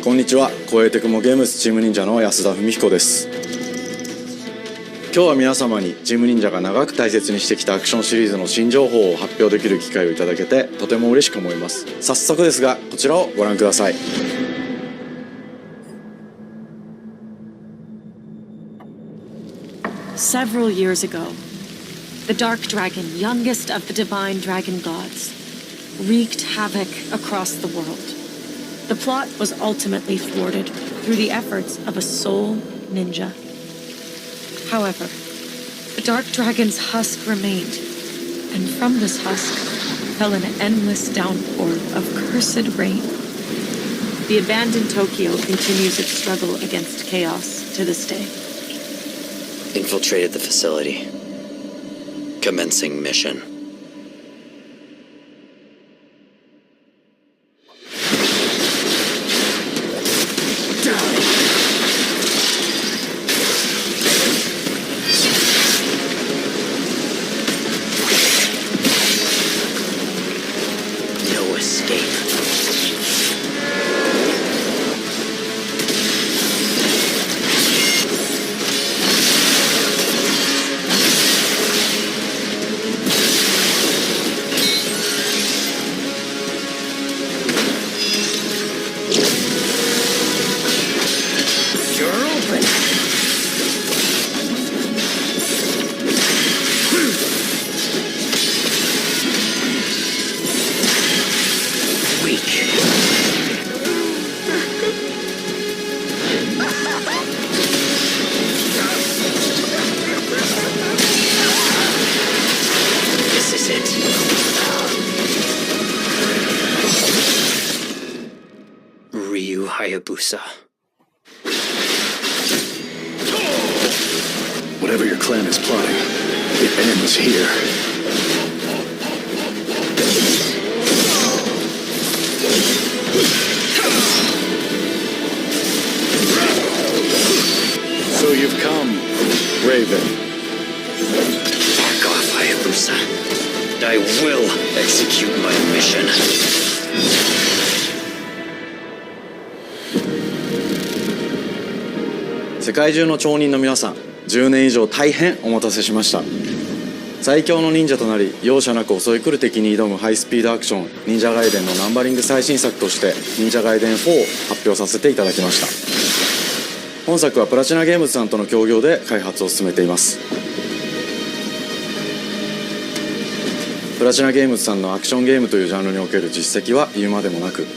こんにちは、光栄テクモゲームズチーム忍者の安田文彦です。今日は皆様にチーム忍者が長く大切にしてきたアクションシリーズの新情報を発表できる機会をいただけてとても嬉しく思います。早速ですがこちらをご覧ください。Several years ago, the Dark Dragon, youngest of the divine dragon gods, wreaked havoc across the world. The plot was ultimately thwarted through the efforts of a sole ninja. However, the Dark Dragon's husk remained, and from this husk fell an endless downpour of cursed rain. The abandoned Tokyo continues its struggle against chaos to this day. Infiltrated the facility. Commencing mission. No escape. Hayabusa. Whatever your clan is plotting, it ends here. So you've come, Raven. Back off, Hayabusa. I will execute my mission. 世界中の町人の皆さん、10年以上大変お待たせしました。最強の忍者となり容赦なく襲い来る敵に挑むハイスピードアクション忍者ガイデンのナンバリング最新作として忍者ガイデン4を発表させていただきました。本作はプラチナゲームズさんとの協業で開発を進めています。プラチナゲームズさんのアクションゲームというジャンルにおける実績は言うまでもなく、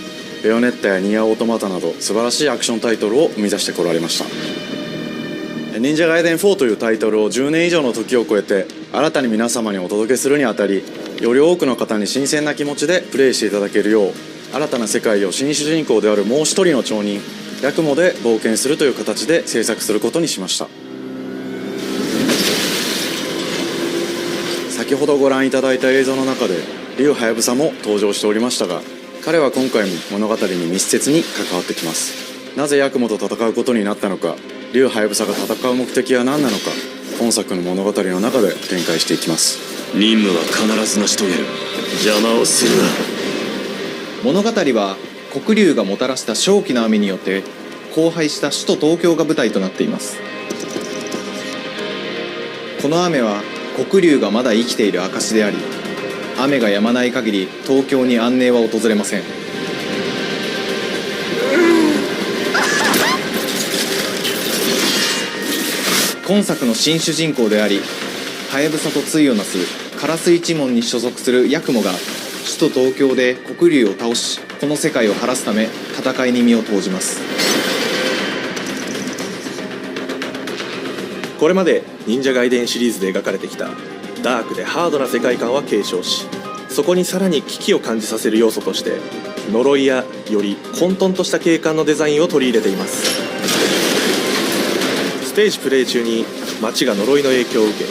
ベヨネッタやニアオートマタなど素晴らしいアクションタイトルを生み出してこられました。忍者ガイデン4というタイトルを10年以上の時を超えて新たに皆様にお届けするにあたり、より多くの方に新鮮な気持ちでプレイしていただけるよう、新たな世界を新主人公であるもう一人の町人ヤクモで冒険するという形で制作することにしました。先ほどご覧いただいた映像の中で竜はやぶさも登場しておりましたが、彼は今回も物語に密接に関わってきます。なぜヤクモと戦うことになったのか、竜はやぶさが戦う目的は何なのか、本作の物語の中で展開していきます。任務は必ず成し遂げる。邪魔をするな。物語は黒竜がもたらした正気の雨によって荒廃した首都東京が舞台となっています。この雨は黒竜がまだ生きている証であり、雨が止まない限り東京に安寧は訪れません。今作の新主人公であり、はやぶさと対をなす烏一門に所属するヤクモが首都東京で黒竜を倒し、この世界を晴らすため戦いに身を投じます。これまで忍者外伝シリーズで描かれてきたダークでハードな世界観は継承し、そこにさらに危機を感じさせる要素として呪いやより混沌とした景観のデザインを取り入れています。ステージプレイ中に街が呪いの影響を受け、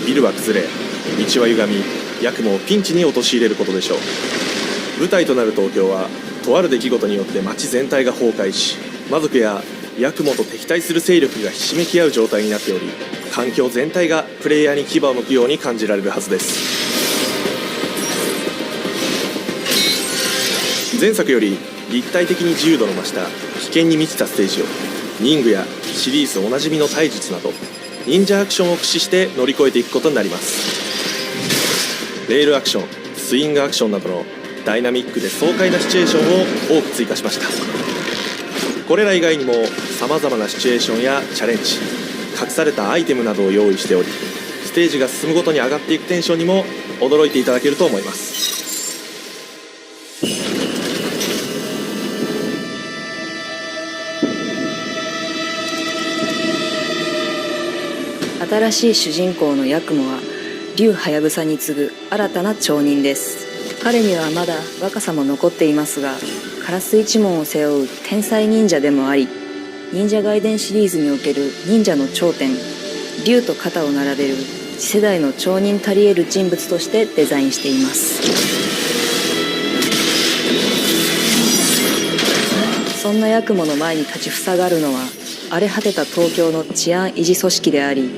ビルは崩れ、道は歪み、ヤクモをピンチに陥れることでしょう。舞台となる東京はとある出来事によって街全体が崩壊し、魔族やヤクモと敵対する勢力がひしめき合う状態になっており、環境全体がプレイヤーに牙を向くように感じられるはずです。前作より立体的に自由度の増した危険に満ちたステージを忍具やシリーズおなじみの体術など忍者アクションを駆使して乗り越えていくことになります。レールアクション、スイングアクションなどのダイナミックで爽快なシチュエーションを多く追加しました。これら以外にもさまざまなシチュエーションやチャレンジ、隠されたアイテムなどを用意しており、ステージが進むごとに上がっていくテンションにも驚いていただけると思います。新しい主人公のヤクモは竜はやぶさに次ぐ新たな町人です。彼にはまだ若さも残っていますが、烏一門を背負う天才忍者でもあり、忍者外伝シリーズにおける忍者の頂点、竜と肩を並べる次世代の町人たり得る人物としてデザインしています。そんなヤクモの前に立ちふさがるのは荒れ果てた東京の治安維持組織であり、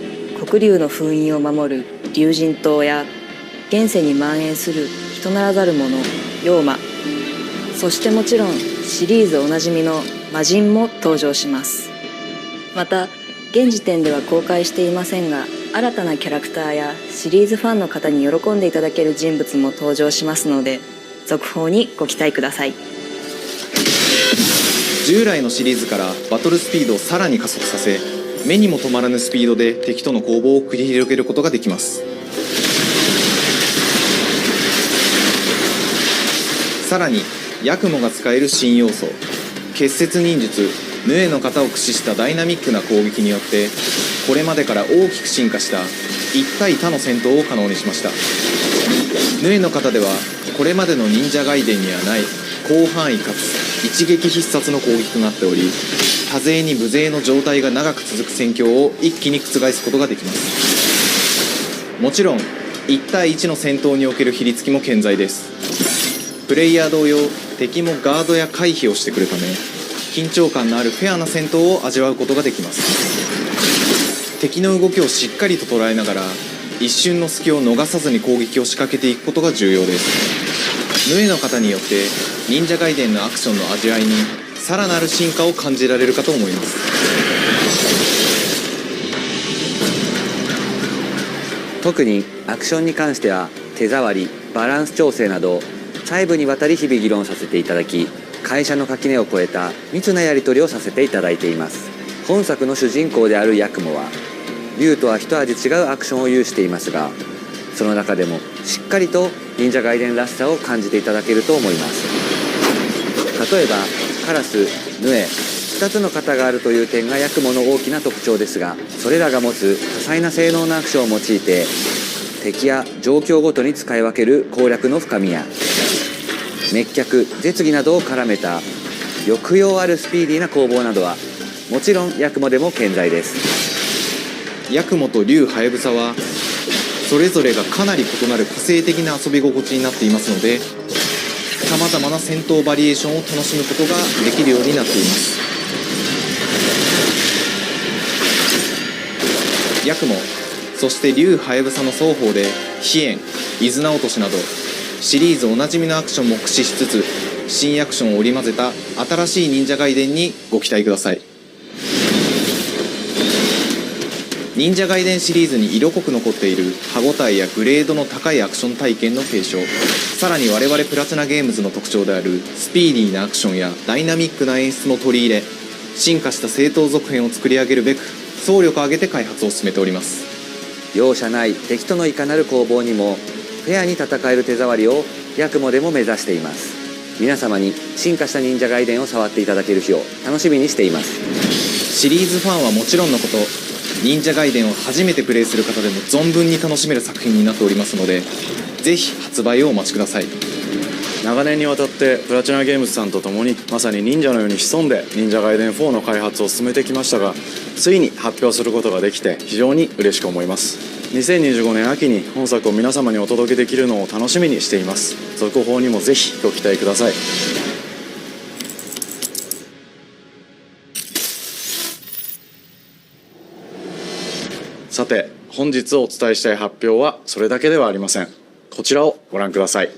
黒竜の封印を守る竜神島や現世に蔓延する人ならざる者妖魔、そしてもちろんシリーズおなじみの魔人も登場します。また現時点では公開していませんが、新たなキャラクターやシリーズファンの方に喜んでいただける人物も登場しますので、続報にご期待ください。従来のシリーズからバトルスピードをさらに加速させ、目にも止まらぬスピードで敵との攻防を繰り広げることができます。さらにヤクモが使える新要素、結節忍術ヌエの型を駆使したダイナミックな攻撃によって、これまでから大きく進化した1対他の戦闘を可能にしました。ヌエの型ではこれまでの忍者外伝にはない広範囲かつ一撃必殺の攻撃となっており、多勢に無勢の状態が長く続く戦況を一気に覆すことができます。もちろん1対1の戦闘におけるひりつきも健在です。プレイヤー同様、敵もガードや回避をしてくるため、緊張感のあるフェアな戦闘を味わうことができます。敵の動きをしっかりと捉えながら、一瞬の隙を逃さずに攻撃を仕掛けていくことが重要です。ヌエの型によって忍者外伝のアクションの味わいにさらなる進化を感じられるかと思います。特にアクションに関しては手触り、バランス調整など細部にわたり日々議論させていただき、会社の垣根を越えた密なやり取りをさせていただいています。本作の主人公であるヤクモは竜とは一味違うアクションを有していますが、その中でもしっかりと忍者ガイデンらしさを感じていただけると思います。例えばカラス、ヌエ、2つの型があるという点がヤクモの大きな特徴ですが、それらが持つ多彩な性能のアクションを用いて敵や状況ごとに使い分ける攻略の深みや、滅却、絶技などを絡めた抑揚あるスピーディーな攻防などはもちろんヤクモでも健在です。ヤクモと竜ハヤブサはそれぞれがかなり異なる個性的な遊び心地になっていますので、さまざまな戦闘バリエーションを楽しむことができるようになっています。ヤクモ、そして竜ハヤブサの双方で飛燕、伊豆名落としなどシリーズおなじみのアクションも駆使しつつ、新アクションを織り交ぜた新しい忍者ガイデンにご期待ください。忍者ガイデンシリーズに色濃く残っている歯ごたえやグレードの高いアクション体験の継承、さらに我々プラチナゲームズの特徴であるスピーディーなアクションやダイナミックな演出の取り入れ、進化した正当続編を作り上げるべく総力を挙げて開発を進めております。容赦ない敵とのいかなる攻防にもフェアに戦える手触りをヤクモでも目指しています。皆様に進化した忍者ガイデンを触っていただける日を楽しみにしています。シリーズファンはもちろんのこと、忍者ガイデンを初めてプレイする方でも存分に楽しめる作品になっておりますので、ぜひ発売をお待ちください。長年にわたってプラチナゲームズさんと共にまさに忍者のように潜んで忍者ガイデン4の開発を進めてきましたが、ついに発表することができて非常に嬉しく思います。2025年秋に本作を皆様にお届けできるのを楽しみにしています。続報にもぜひご期待ください。さて、本日お伝えしたい発表はそれだけではありません。こちらをご覧ください。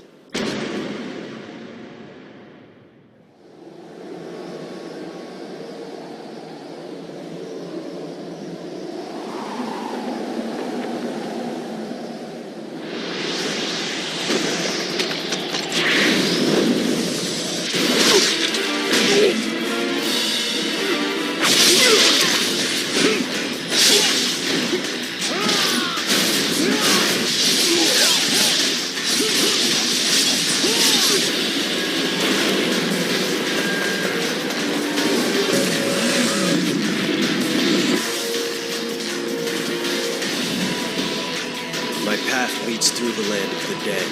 My path leads through the land of the dead.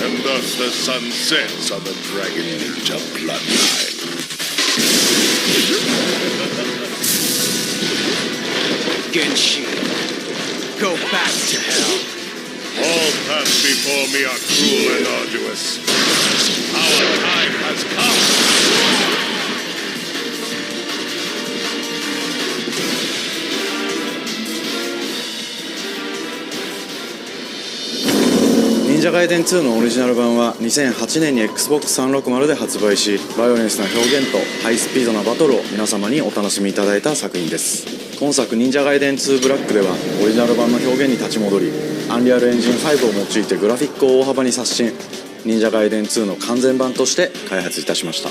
And thus the sun sets on the Dragon Ninja bloodline. Genshin, go back to hell. All paths before me are cruel and arduous. Our time has come. 忍者ガイデン2のオリジナル版は2008年に Xbox360 で発売し、バイオレンスな表現とハイスピードなバトルを皆様にお楽しみいただいた作品です。今作忍者ガイデン2ブラックではオリジナル版の表現に立ち戻り、アンリアルエンジン5を用いてグラフィックを大幅に刷新、忍者ガイデン2の完全版として開発いたしました。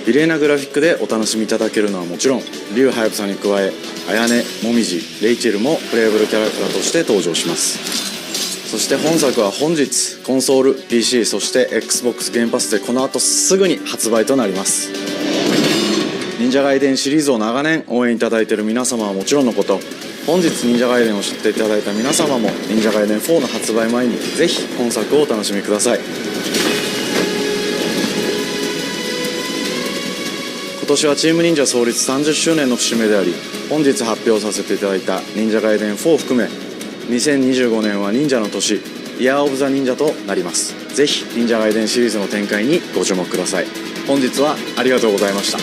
美麗なグラフィックでお楽しみいただけるのはもちろん、竜ハヤブサに加え綾音、もみじ、レイチェルもプレイブルキャラクターとして登場します。そして本作は本日コンソール、PC、そして XBOX ゲームパスでこの後すぐに発売となります。忍者ガイデンシリーズを長年応援いただいている皆様はもちろんのこと、本日忍者ガイデンを知っていただいた皆様も忍者ガイデン4の発売前にぜひ本作をお楽しみください。今年はチーム忍者創立30周年の節目であり、本日発表させていただいた忍者ガイデン4含め2025年は忍者の年、イヤーオブザ忍者となります。ぜひ忍者ガイデンシリーズの展開にご注目ください。本日はありがとうございました。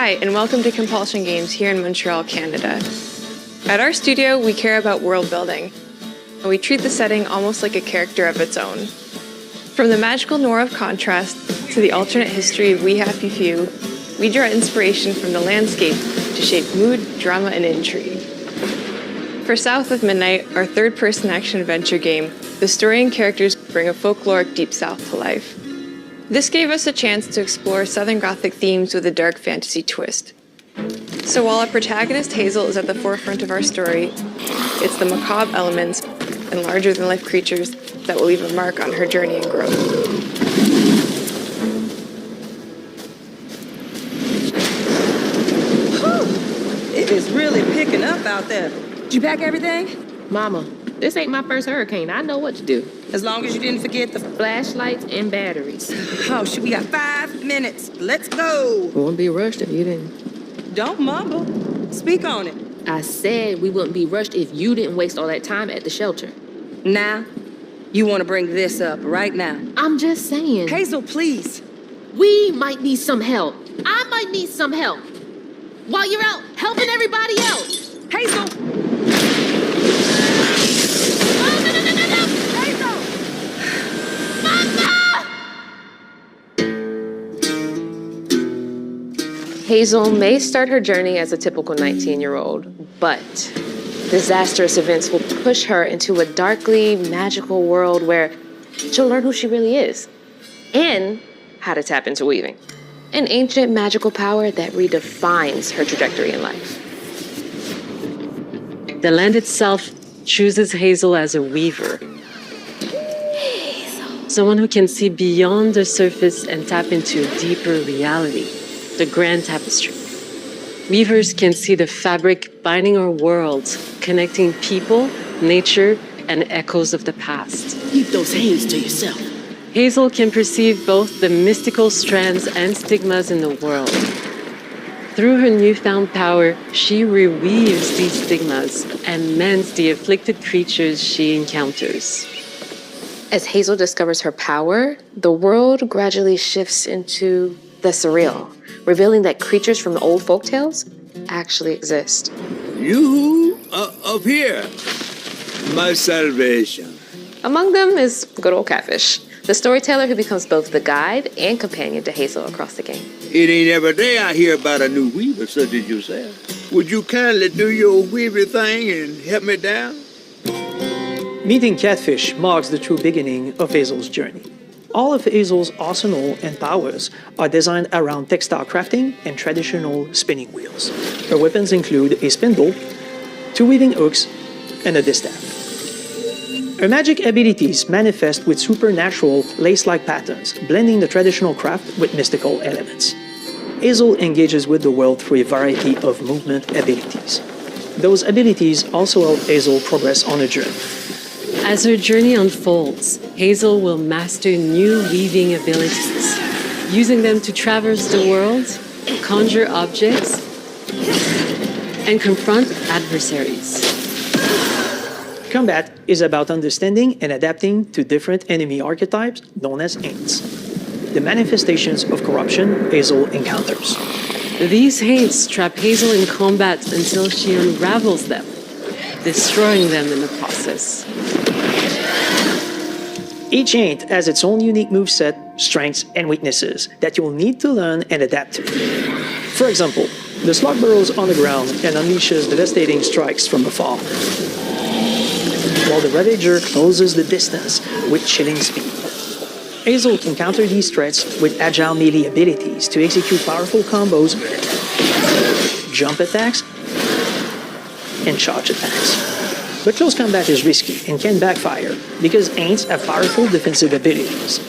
Hi, and welcome to Compulsion Games here in Montreal, Canada. At our studio, we care about world building, and we treat the setting almost like a character of its own. From the magical noir of contrast to the alternate history of We Happy Few, we draw inspiration from the landscape to shape mood, drama, and intrigue. For South of Midnight, our third-person action-adventure game, the story and characters bring a folkloric Deep South to life. This gave us a chance to explore Southern Gothic themes with a dark fantasy twist. So while our protagonist Hazel is at the forefront of our story, it's the macabre elements and larger-than-life creatures that will leave a mark on her journey and growth. It is really picking up out there. Did you pack everything? Mama, this ain't my first hurricane. I know what to do. As long as you didn't forget the Flashlights and batteries. Oh, shit, we got 5 minutes. Let's go. We wouldn't be rushed if you didn't. Don't mumble. Speak on it. I said we wouldn't be rushed if you didn't waste all that time at the shelter. Now, you want to bring this up right now. I'm just saying. Hazel, please. We might need some help. I might need some help. While you're out helping everybody else. Hazel! Hazel may start her journey as a typical 19-year-old, but disastrous events will push her into a darkly magical world where she'll learn who she really is and how to tap into weaving, an ancient magical power that redefines her trajectory in life. The land itself chooses Hazel as a weaver. Someone who can see beyond the surface and tap into a deeper reality, the grand tapestry. Weavers can see the fabric binding our world, connecting people, nature, and echoes of the past. Keep those hands to yourself. Hazel can perceive both the mystical strands and stigmas in the world. Through her newfound power, she reweaves these stigmas and mends the afflicted creatures she encounters. As Hazel discovers her power, the world gradually shifts into the surreal, revealing that creatures from the old folktales actually exist. You up here, my salvation. Among them is good old Catfish, the storyteller who becomes both the guide and companion to Hazel across the game. It ain't every day I hear about a new weaver such as yourself. Would you kindly do your weaver thing and help me down? Meeting Catfish marks the true beginning of Hazel's journey. All of Hazel's arsenal and powers are designed around textile crafting and traditional spinning wheels. Her weapons include a spindle, 2 weaving hooks, and a distaff. Her magic abilities manifest with supernatural lace-like patterns, blending the traditional craft with mystical elements. Hazel engages with the world through a variety of movement abilities. Those abilities also help Hazel progress on her journey. As her journey unfolds, Hazel will master new weaving abilities, using them to traverse the world, conjure objects, and confront adversaries. Combat is about understanding and adapting to different enemy archetypes known as Aints, the manifestations of corruption Hazel encounters. These Haints trap Hazel in combat until she unravels them, destroying them in the process. Each Aint has its own unique moveset, strengths, and weaknesses that you'll need to learn and adapt to. For example, the slug burrows on the ground and unleashes devastating strikes from afar, while the Ravager closes the distance with chilling speed. Hazel can counter these threats with agile melee abilities to execute powerful combos, jump attacks, and charge attacks. But close combat is risky and can backfire because Aints have powerful defensive abilities.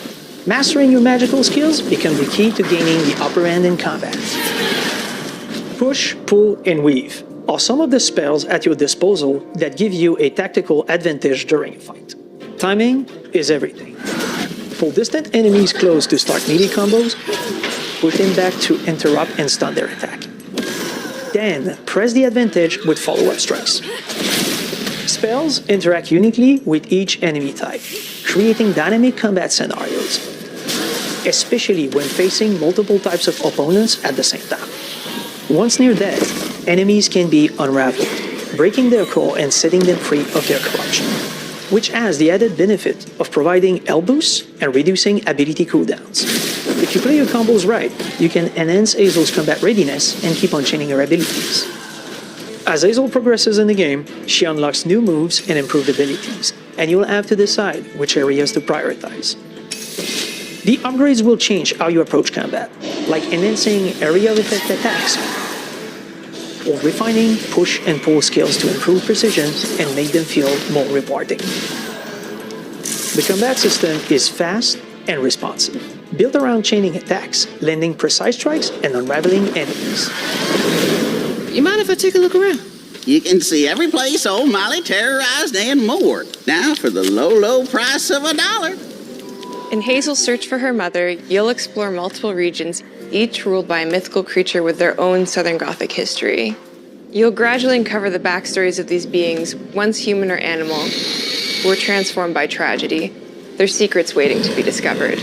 Mastering your magical skills becomes the key to gaining the upper hand in combat. Push, pull, and weave are some of the spells at your disposal that give you a tactical advantage during a fight. Timing is everything. Pull distant enemies close to start melee combos, push them back to interrupt and stun their attack. Then press the advantage with follow-up strikes. Spells interact uniquely with each enemy type, creating dynamic combat scenarios, especially when facing multiple types of opponents at the same time. Once near death, enemies can be unraveled, breaking their core and setting them free of their corruption, which has the added benefit of providing health boosts and reducing ability cooldowns. If you play your combos right, you can enhance Hazel's combat readiness and keep on chaining her abilities. As Hazel progresses in the game, she unlocks new moves and improved abilities, and you'll have to decide which areas to prioritize. The upgrades will change how you approach combat, like enhancing area of effect attacks, or refining push and pull skills to improve precision and make them feel more rewarding. The combat system is fast and responsive, built around chaining attacks, landing precise strikes, and unraveling enemies. You mind if I take a look around? You can see every place old Molly terrorized and more. Now for the low, low price of $1. In Hazel's search for her mother, you'll explore multiple regions, each ruled by a mythical creature with their own Southern Gothic history. You'll gradually uncover the backstories of these beings, once human or animal, who were transformed by tragedy, their secrets waiting to be discovered.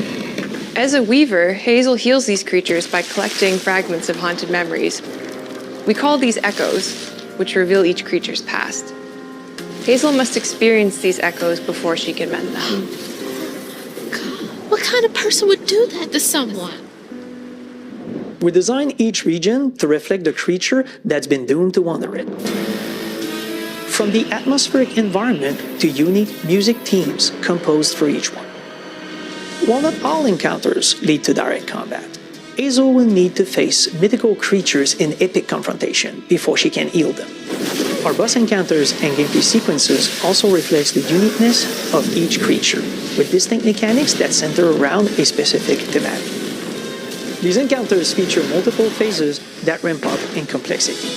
As a weaver, Hazel heals these creatures by collecting fragments of haunted memories. We call these echoes, which reveal each creature's past. Hazel must experience these echoes before she can mend them. What kind of person would do that to someone? We design each region to reflect the creature that's been doomed to wander it. From the atmospheric environment to unique music themes composed for each one. While not all encounters lead to direct combat, Hazel will need to face mythical creatures in epic confrontation before she can heal them. Our boss encounters and gameplay sequences also reflects the uniqueness of each creature, with distinct mechanics that center around a specific thematic. These encounters feature multiple phases that ramp up in complexity.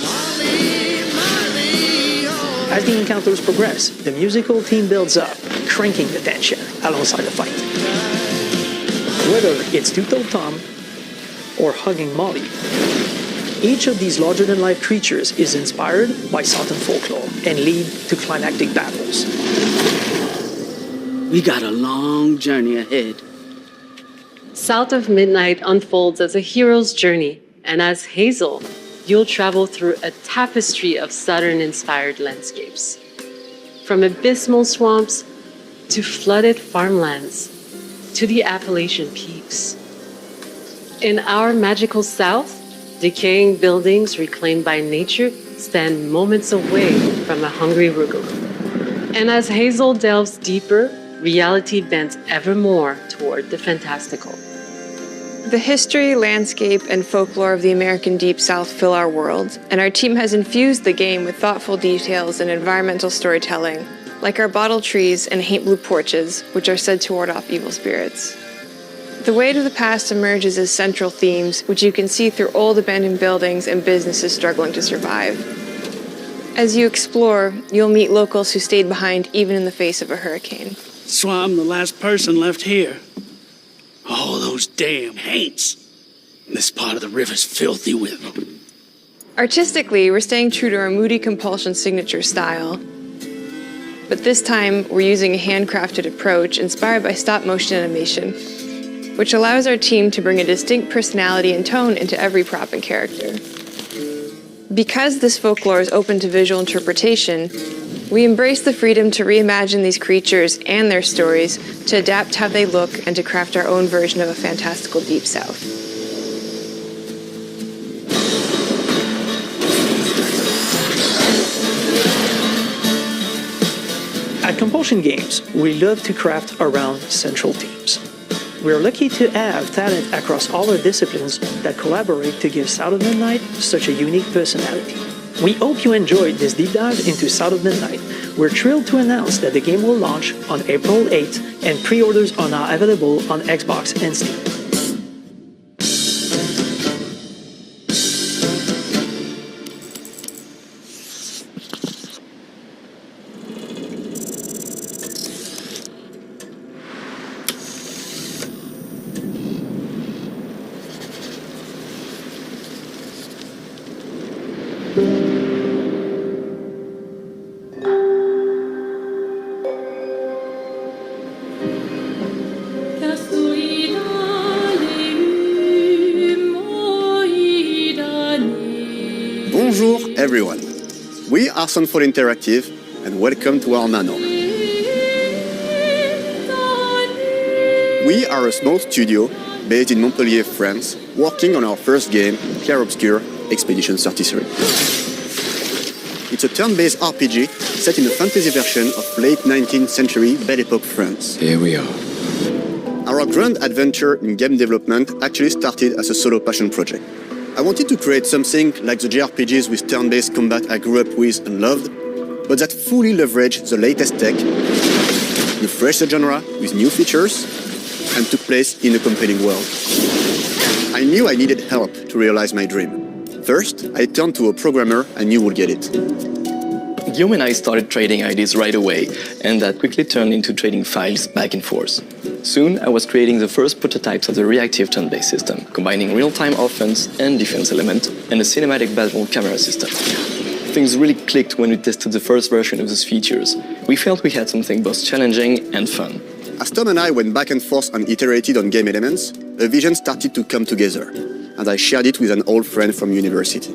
As the encounters progress, the musical theme builds up, cranking the tension alongside the fight. Whether it's Two-Toed Tom or hugging Molly, each of these larger-than-life creatures is inspired by Southern folklore and lead to climactic battles. We got a long journey ahead. South of Midnight unfolds as a hero's journey, and as Hazel, you'll travel through a tapestry of Southern-inspired landscapes. From abysmal swamps to flooded farmlands to the Appalachian peaks. In our magical South, decaying buildings reclaimed by nature stand moments away from a hungry Rugaloo. And as Hazel delves deeper, reality bends ever more toward the fantastical. The history, landscape, and folklore of the American Deep South fill our world, and our team has infused the game with thoughtful details and environmental storytelling, like our bottle trees and haint blue porches, which are said to ward off evil spirits. The weight of the past emerges as central themes, which you can see through old abandoned buildings and businesses struggling to survive. As you explore, you'll meet locals who stayed behind even in the face of a hurricane. So I'm the last person left here. All those damn haints. This part of the river's filthy with them. Artistically, we're staying true to our moody compulsion signature style. But this time, we're using a handcrafted approach inspired by stop-motion animation, which allows our team to bring a distinct personality and tone into every prop and character. Because this folklore is open to visual interpretation, we embrace the freedom to reimagine these creatures and their stories, to adapt how they look, and to craft our own version of a fantastical Deep South. At Compulsion Games, we love to craft around central themes. We are lucky to have talent across all our disciplines that collaborate to give South of Midnight such a unique personality. We hope you enjoyed this deep dive into South of Midnight. We're thrilled to announce that the game will launch on April 8th, and pre-orders are now available on Xbox and Steam. Casualidad. everyone. We are Sunfall Interactive, and welcome to our manor. We are a small studio based in Montpellier, France, working on our first game, Clair Obscur Expedition 33. It's a turn-based RPG set in a fantasy version of late 19th century Belle Epoque France. Here we are. Our grand adventure in game development actually started as a solo passion project. I wanted to create something like the JRPGs with turn-based combat I grew up with and loved, but that fully leveraged the latest tech, refreshed the genre with new features, and took place in a compelling world. I knew I needed help to realize my dream. First, I turned to a programmer I knew would get it. Guillaume and I started trading ideas right away, and that quickly turned into trading files back and forth. Soon, I was creating the first prototypes of the reactive turn-based system, combining real-time offense and defense element, and a cinematic battle camera system. Things really clicked when we tested the first version of those features. We felt we had something both challenging and fun. As Tom and I went back and forth and iterated on game elements, a vision started to come together, and I shared it with an old friend from university.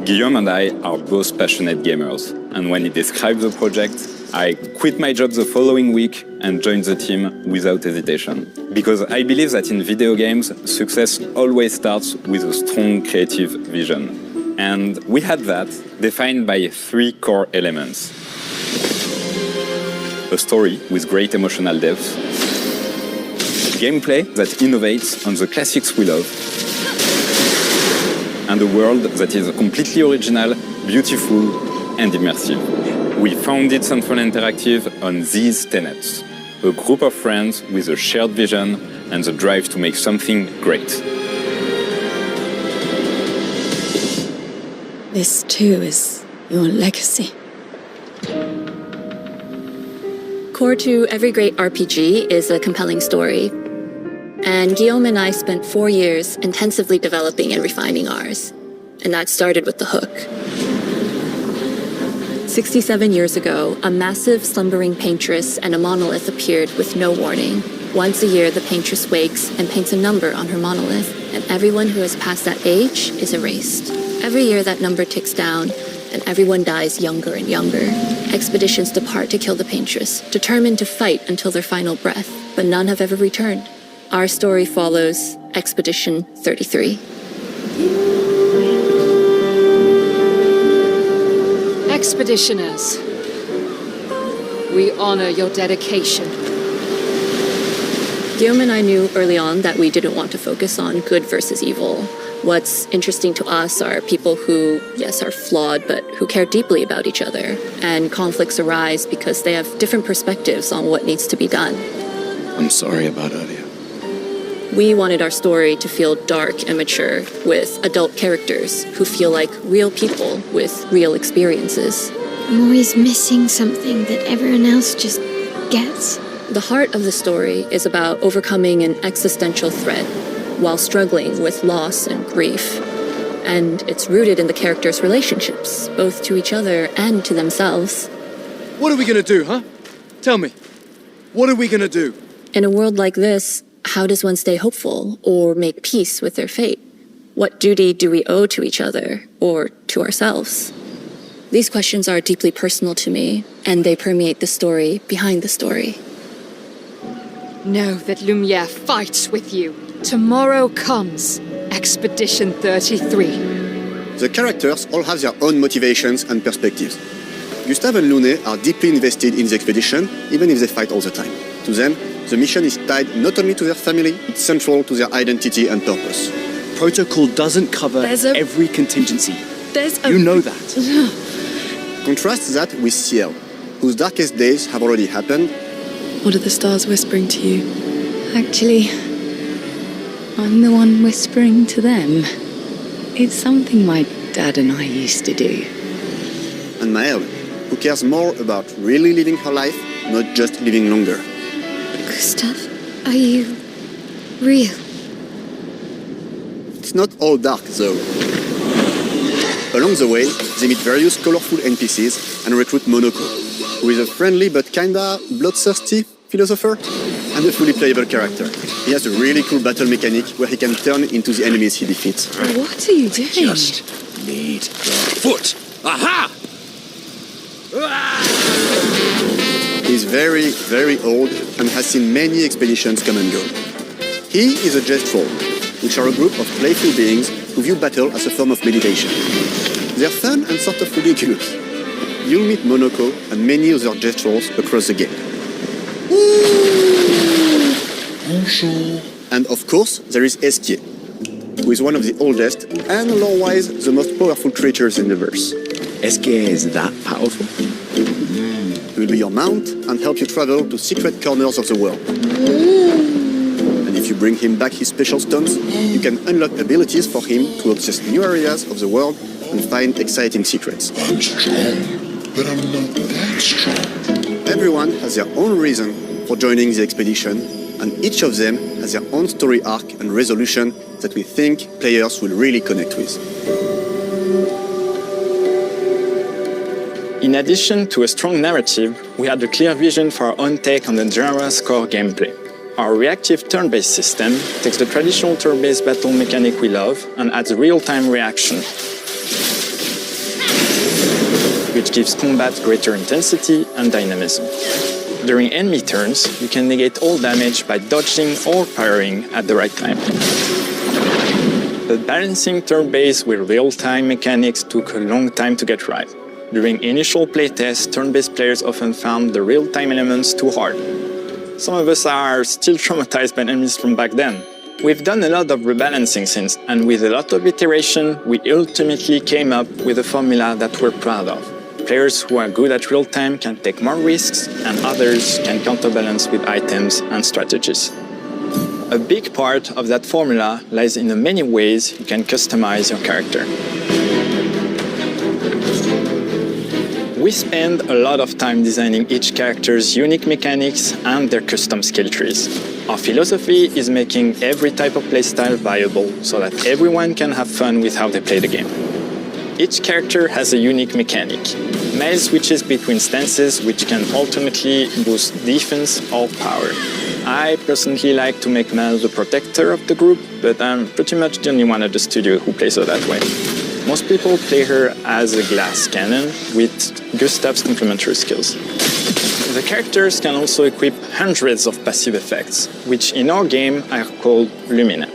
Guillaume and I are both passionate gamers, and when he described the project, I quit my job the following week and joined the team without hesitation. Because I believe that in video games, success always starts with a strong creative vision. And we had that, defined by 3 core elements. A story with great emotional depth, gameplay that innovates on the classics we love, and a world that is completely original, beautiful, and immersive. We founded Sunfall Interactive on these tenets: a group of friends with a shared vision and the drive to make something great. This too is your legacy. Core to every great RPG is a compelling story. And Guillaume and I spent 4 years intensively developing and refining ours. And that started with the hook. 67 years ago, a massive slumbering paintress and a monolith appeared with no warning. Once a year, the paintress wakes and paints a number on her monolith, and everyone who has passed that age is erased. Every year, that number ticks down, and everyone dies younger and younger. Expeditions depart to kill the paintress, determined to fight until their final breath, but none have ever returned. Our story follows Expedition 33. Expeditioners, we honor your dedication. Guillaume and I knew early on that we didn't want to focus on good versus evil. What's interesting to us are people who, yes, are flawed, but who care deeply about each other. And conflicts arise because they have different perspectives on what needs to be done. I'm sorry about earlier. We wanted our story to feel dark and mature, with adult characters who feel like real people with real experiences. I'm always missing something that everyone else just gets. The heart of the story is about overcoming an existential threat while struggling with loss and grief. And it's rooted in the characters' relationships, both to each other and to themselves. What are we gonna do, huh? Tell me. What are we gonna do? In a world like this, how does one stay hopeful or make peace with their fate? What duty do we owe to each other or to ourselves? These questions are deeply personal to me, and they permeate the story behind the story. Know that Lumiere fights with you. Tomorrow comes Expedition 33. The characters all have their own motivations and perspectives. Gustave and Lune are deeply invested in the expedition, even if they fight all the time. To them, the mission is tied not only to their family, it's central to their identity and purpose. Protocol doesn't cover every contingency. You know that. Contrast that with Ciel, whose darkest days have already happened. What are the stars whispering to you? Actually, I'm the one whispering to them. It's something my dad and I used to do. And Maëlle, who cares more about really living her life, not just living longer. Gustave, are you real? It's not all dark, though. Along the way, they meet various colorful NPCs and recruit Monoko, who is a friendly but kinda bloodthirsty philosopher. And and a fully playable character. He has a really cool battle mechanic where he can turn into the enemies he defeats. What are you doing? Just need the foot. Aha! He's very, very old and has seen many expeditions come and go. He is a Gestrol, which are a group of playful beings who view battle as a form of meditation. They're fun and sort of ridiculous. You'll meet Monoko and many other Gestrols across the game. And of course, there is Esquier, who is one of the oldest and lore-wise the most powerful creatures in the verse. Esquier is that powerful? He will be your mount and help you travel to secret corners of the world. And if you bring him back his special stones, you can unlock abilities for him to access new areas of the world and find exciting secrets. I'm strong, but I'm not that strong. Everyone has their own reason for joining the expedition, and each of them has their own story arc and resolution that we think players will really connect with. In addition to a strong narrative, we had a clear vision for our own take on the genre's core gameplay. Our reactive turn-based system takes the traditional turn-based battle mechanic we love and adds a real-time reaction, which gives combat greater intensity and dynamism. During enemy turns, you can negate all damage by dodging or parrying at the right time. But balancing turn-based with real-time mechanics took a long time to get right. During initial playtests, turn-based players often found the real-time elements too hard. Some of us are still traumatized by enemies from back then. We've done a lot of rebalancing since, and with a lot of iteration, we ultimately came up with a formula that we're proud of. Players who are good at real-time can take more risks, and others can counterbalance with items and strategies. A big part of that formula lies in the many ways you can customize your character. We spend a lot of time designing each character's unique mechanics and their custom skill trees. Our philosophy is making every type of playstyle viable so that everyone can have fun with how they play the game. Each character has a unique mechanic. Male switches between stances which can alternately boost defense or power. I personally like to make Mel the protector of the group, but I'm pretty much the only one at the studio who plays her that way. Most people play her as a glass cannon with Gustav's complementary skills. The characters can also equip hundreds of passive effects, which in our game are called Lumina.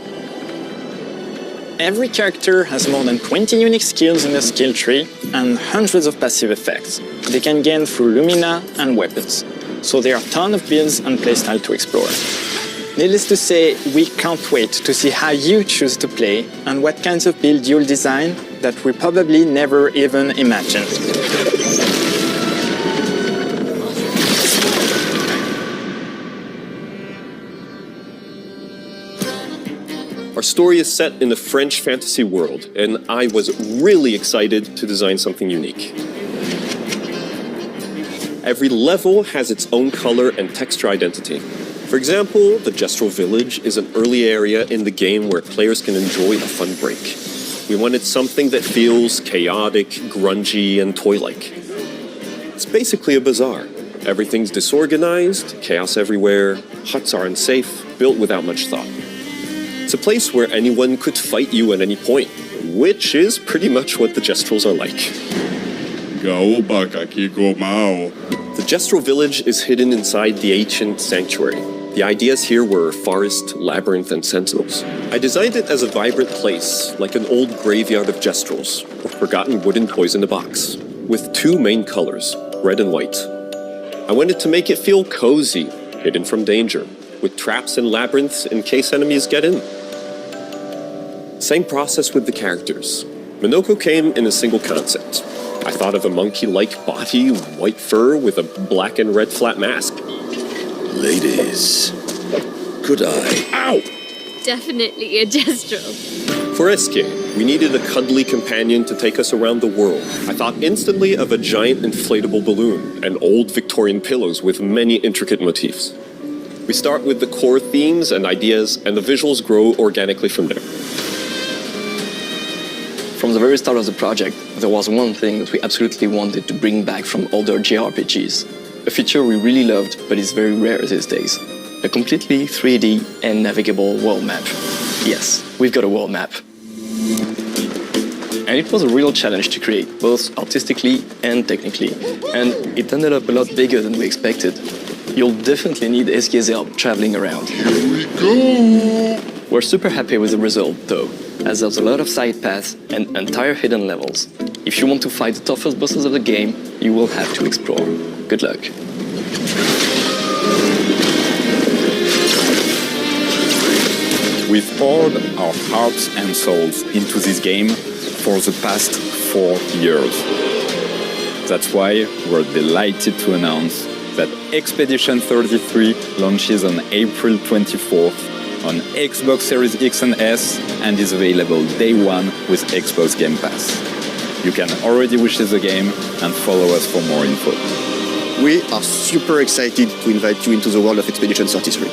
Every character has more than 20 unique skills in their skill tree and hundreds of passive effects they can gain through Lumina and weapons, so there are a ton of builds and playstyle to explore. Needless to say, we can't wait to see how you choose to play and what kinds of build you'll design that we probably never even imagined. Our story is set in the French fantasy world, and I was really excited to design something unique. Every level has its own color and texture identity. For example, the Gestrol Village is an early area in the game where players can enjoy a fun break. We wanted something that feels chaotic, grungy, and toy-like. It's basically a bazaar. Everything's disorganized, chaos everywhere, huts are unsafe, built without much thought. It's a place where anyone could fight you at any point, which is pretty much what the Gestrols are like. The Gestrol Village is hidden inside the ancient sanctuary. The ideas here were forest, labyrinth, and sentinels. I designed it as a vibrant place, like an old graveyard of Gestrols, or forgotten wooden toys in a box, with two main colors, red and white. I wanted to make it feel cozy, hidden from danger, with traps and labyrinths in case enemies get in. Same process with the characters. Monoko came in a single concept. I thought of a monkey-like body, white fur, with a black and red flat mask. Ladies, could I? Ow! Definitely a Gestrol. For Esquier, we needed a cuddly companion to take us around the world. I thought instantly of a giant inflatable balloon and old Victorian pillows with many intricate motifs. We start with the core themes and ideas, and the visuals grow organically from there. From the very start of the project, there was one thing that we absolutely wanted to bring back from older JRPGs. A feature we really loved, but is very rare these days. a completely 3D and navigable world map. Yes, we've got a world map. And it was a real challenge to create, both artistically and technically, and it ended up a lot bigger than we expected. You'll definitely need SK's help traveling around. Here we go! We're super happy with the result, though, as there's a lot of side paths and entire hidden levels. If you want to fight the toughest bosses of the game, you will have to explore. Good luck. We've poured our hearts and souls into this game for the past 4 years. That's why we're delighted to announce that Expedition 33 launches on April 24th on Xbox Series X and S and is available day one with Xbox Game Pass. You can already wishlist the game and follow us for more info. We are super excited to invite you into the world of Expedition 33.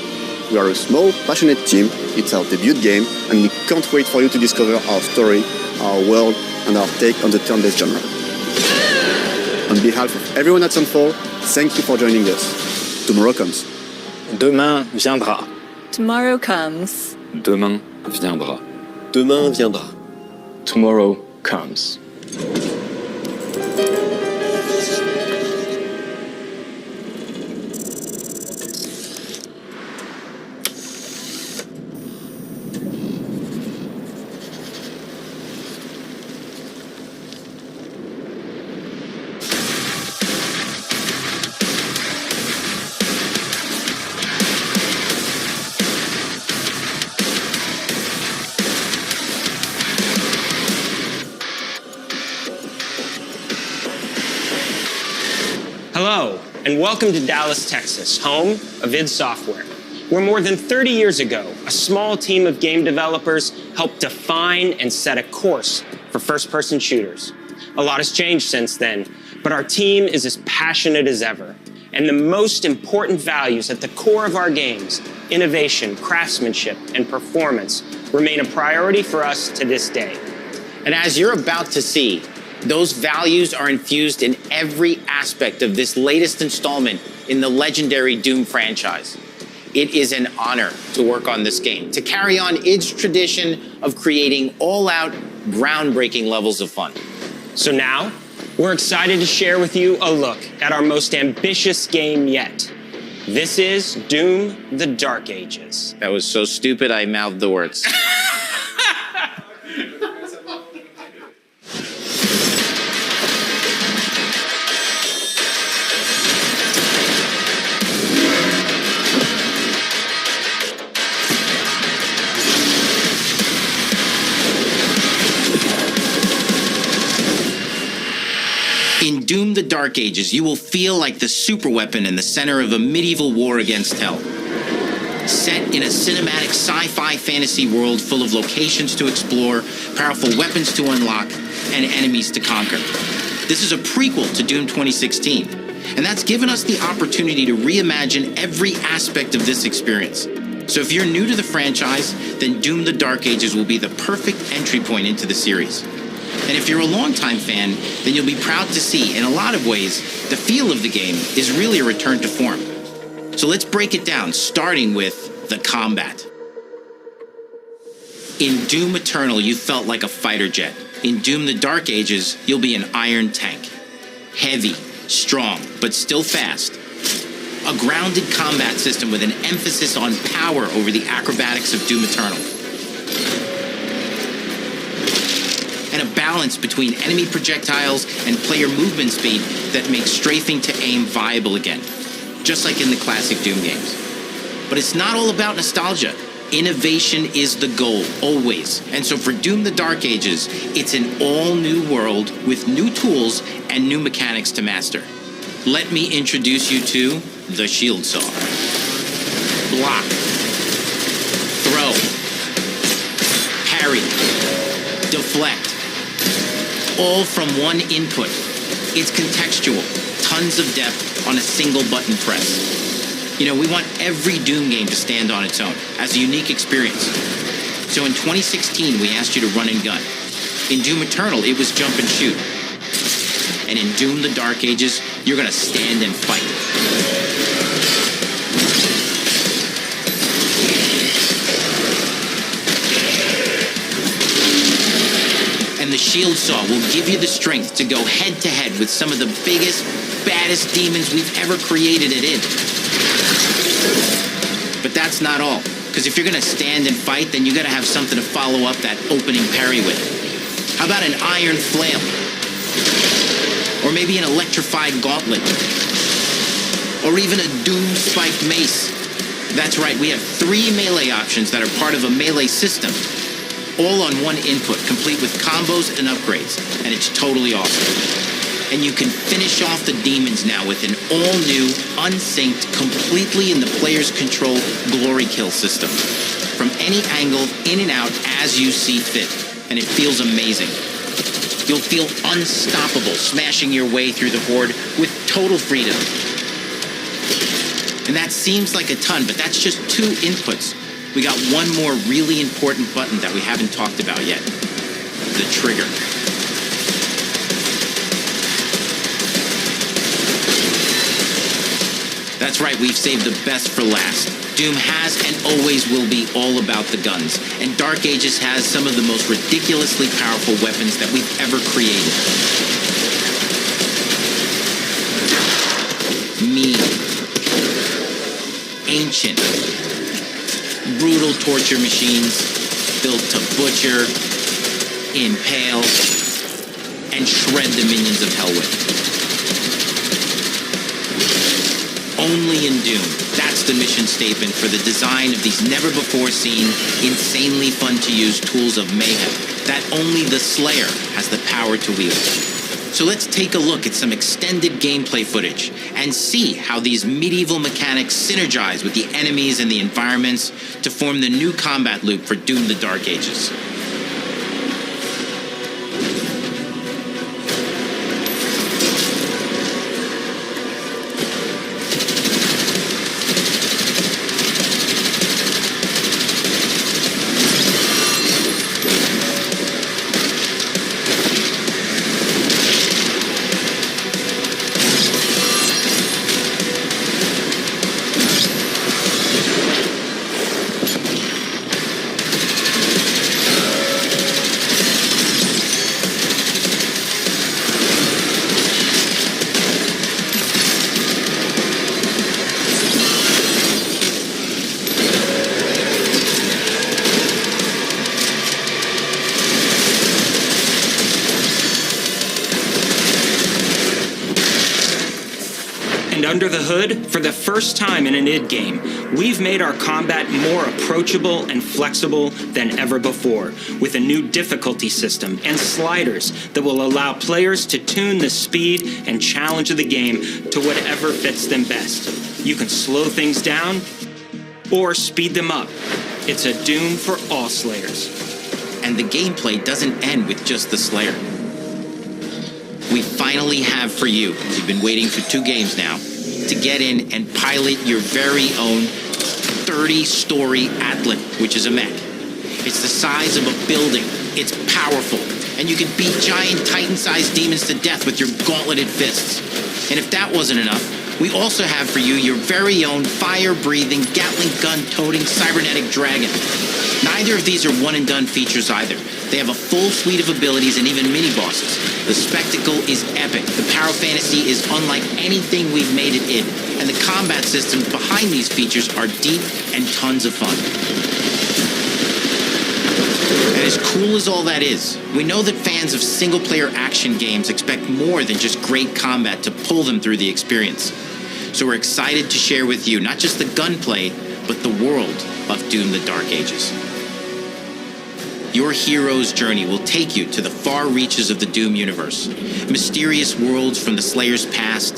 We are a small, passionate team, it's our debut game, and we can't wait for you to discover our story, our world, and our take on the turn-based genre. On behalf of everyone at Sunfall, thank you for joining us. Tomorrow comes. Demain viendra. Tomorrow comes. Demain viendra. Demain viendra. Tomorrow comes. Hello, and welcome to Dallas, Texas, home of id Software, where more than 30 years ago, a small team of game developers helped define and set a course for first-person shooters. A lot has changed since then, but our team is as passionate as ever. And the most important values at the core of our games, innovation, craftsmanship, and performance, remain a priority for us to this day. And as you're about to see, those values are infused in every aspect of this latest installment in the legendary Doom franchise. It is an honor to work on this game, to carry on id's tradition of creating all-out, groundbreaking levels of fun. So now, we're excited to share with you a look at our most ambitious game yet. This is Doom: The Dark Ages. That was so stupid I mouthed the words. In Doom: The Dark Ages, you will feel like the superweapon in the center of a medieval war against hell. Set in a cinematic sci-fi fantasy world full of locations to explore, powerful weapons to unlock, and enemies to conquer. This is a prequel to Doom 2016, and that's given us the opportunity to reimagine every aspect of this experience. So if you're new to the franchise, then Doom: The Dark Ages will be the perfect entry point into the series. And if you're a longtime fan, then you'll be proud to see, in a lot of ways, the feel of the game is really a return to form. So let's break it down, starting with the combat. In Doom Eternal, you felt like a fighter jet. In Doom: The Dark Ages, you'll be an iron tank. Heavy, strong, but still fast. A grounded combat system with an emphasis on power over the acrobatics of Doom Eternal. And a balance between enemy projectiles and player movement speed that makes strafing to aim viable again, just like in the classic Doom games. But it's not all about nostalgia. Innovation is the goal, always. And so for Doom: The Dark Ages, it's an all-new world with new tools and new mechanics to master. Let me introduce you to the Shield Saw. Block. Throw. Parry. Deflect. All from one input. It's contextual, tons of depth on a single button press. You know, we want every Doom game to stand on its own, as a unique experience. So in 2016, we asked you to run and gun. In Doom Eternal, it was jump and shoot. And in Doom: The Dark Ages, you're gonna stand and fight. shield saw will give you the strength to go head-to-head with some of the biggest, baddest demons we've ever created at id. But that's not all. Because if you're going to stand and fight, then you got to have something to follow up that opening parry with. How about an iron flail? Or maybe an electrified gauntlet? Or even a doom-spiked mace? That's right, we have 3 melee options that are part of a melee system. All on one input, complete with combos and upgrades. And it's totally awesome. And you can finish off the demons now with an all-new, unsynced, completely in the player's control glory kill system. From any angle, in and out, as you see fit. And it feels amazing. You'll feel unstoppable smashing your way through the horde with total freedom. And that seems like a ton, but that's just 2 inputs. We got one more really important button that we haven't talked about yet. The trigger. That's right, we've saved the best for last. Doom has and always will be all about the guns, and Dark Ages has some of the most ridiculously powerful weapons that we've ever created. Mean, ancient, brutal torture machines built to butcher, impale, and shred the minions of hell with. Only in Doom. That's the mission statement for the design of these never-before-seen, insanely fun-to-use tools of mayhem that only the Slayer has the power to wield. So let's take a look at some extended gameplay footage and see how these medieval mechanics synergize with the enemies and the environments to form the new combat loop for Doom: The Dark Ages. Under the hood, for the first time in an id game, we've made our combat more approachable and flexible than ever before, with a new difficulty system and sliders that will allow players to tune the speed and challenge of the game to whatever fits them best. You can slow things down or speed them up. It's a Doom for all Slayers. And the gameplay doesn't end with just the Slayer. We finally have for you, you've been waiting for 2 games now, to get in and pilot your very own 30-story Atlan, which is a mech. It's the size of a building, it's powerful, and you can beat giant Titan-sized demons to death with your gauntleted fists. And if that wasn't enough, we also have for you your very own fire-breathing, Gatling gun-toting cybernetic dragon. Neither of these are one-and-done features either. They have a full suite of abilities and even mini-bosses. The spectacle is epic. The power fantasy is unlike anything we've made it in. And the combat systems behind these features are deep and tons of fun. And as cool as all that is, we know that fans of single-player action games expect more than just great combat to pull them through the experience. So we're excited to share with you not just the gunplay, but the world of Doom: The Dark Ages. Your hero's journey will take you to the far reaches of the Doom universe. Mysterious worlds from the Slayer's past,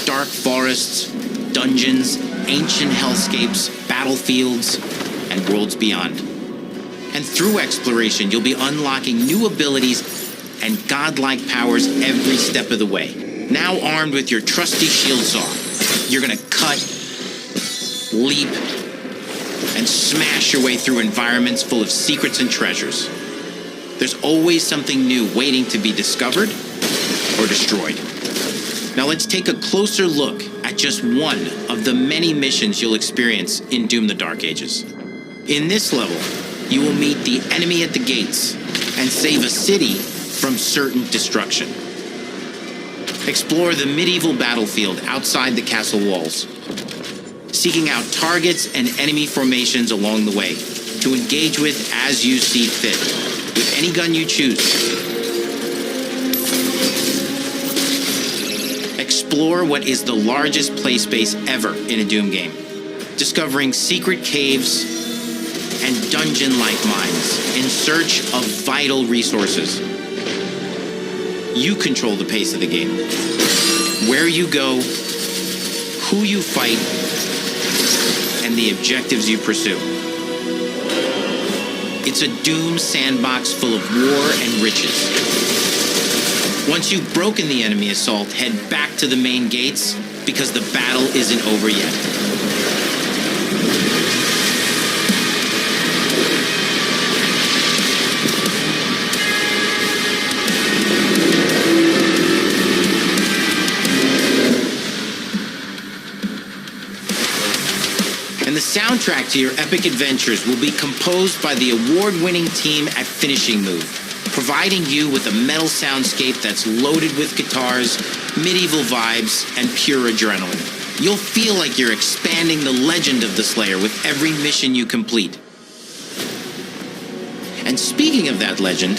dark forests, dungeons, ancient hellscapes, battlefields, and worlds beyond. And through exploration, you'll be unlocking new abilities and godlike powers every step of the way. Now armed with your trusty shield saw, you're gonna cut, leap, and smash your way through environments full of secrets and treasures. There's always something new waiting to be discovered or destroyed. Now let's take a closer look at just one of the many missions you'll experience in Doom: The Dark Ages. In this level, you will meet the enemy at the gates and save a city from certain destruction. Explore the medieval battlefield outside the castle walls, seeking out targets and enemy formations along the way to engage with as you see fit, with any gun you choose. Explore what is the largest play space ever in a Doom game, discovering secret caves and dungeon-like mines in search of vital resources. You control the pace of the game, where you go, who you fight, and the objectives you pursue. It's a Doom sandbox full of war and riches. Once you've broken the enemy assault, head back to the main gates, because the battle isn't over yet. And the soundtrack to your epic adventures will be composed by the award-winning team at Finishing Move, providing you with a metal soundscape that's loaded with guitars, medieval vibes, and pure adrenaline. You'll feel like you're expanding the legend of the Slayer with every mission you complete. And speaking of that legend,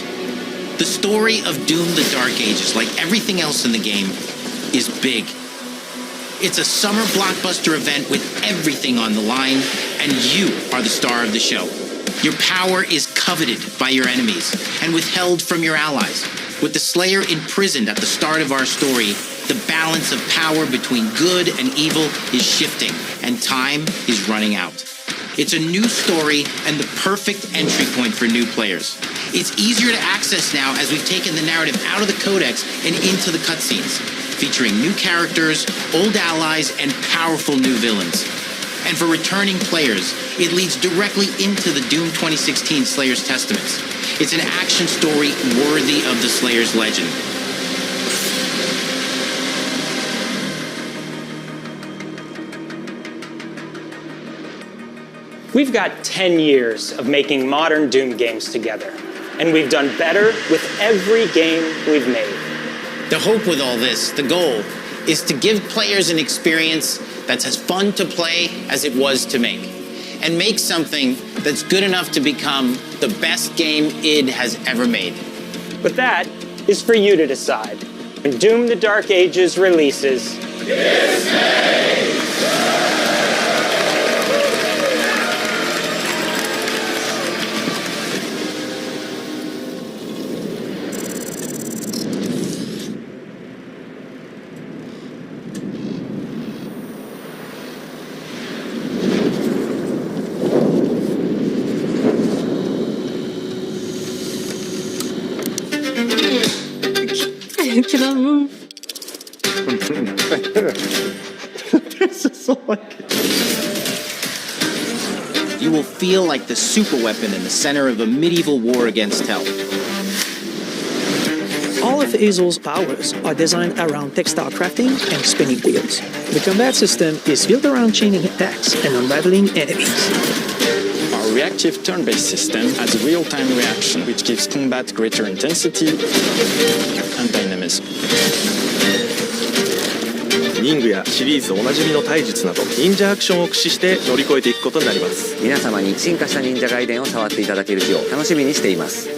the story of Doom: The Dark Ages, like everything else in the game, is big. It's a summer blockbuster event with everything on the line, and you are the star of the show. Your power is coveted by your enemies and withheld from your allies. With the Slayer imprisoned at the start of our story, the balance of power between good and evil is shifting, and time is running out. It's a new story and the perfect entry point for new players. It's easier to access now as we've taken the narrative out of the codex and into the cutscenes, featuring new characters, old allies, and powerful new villains. And for returning players, it leads directly into the Doom 2016 Slayer's Testaments. It's an action story worthy of the Slayer's legend. We've got 10 years of making modern Doom games together, and we've done better with every game we've made. The hope with all this, the goal, is to give players an experience that's as fun to play as it was to make, and make something that's good enough to become the best game id has ever made. But that is for you to decide. When Doom: The Dark Ages releases this May! Can I move? This is so like... You will feel like the super weapon in the center of a medieval war against hell. All of Hazel's powers are designed around textile crafting and spinning wheels. The combat system is built around chaining attacks and unraveling enemies. Our reactive turn-based system has real-time reaction, which gives combat greater intensity and dynamism. 忍具やシリーズおなじみの体術など忍者アクションを駆使して乗り越えていくことになります。皆様に進化した忍者ガイデンを触っていただける日を楽しみにしています。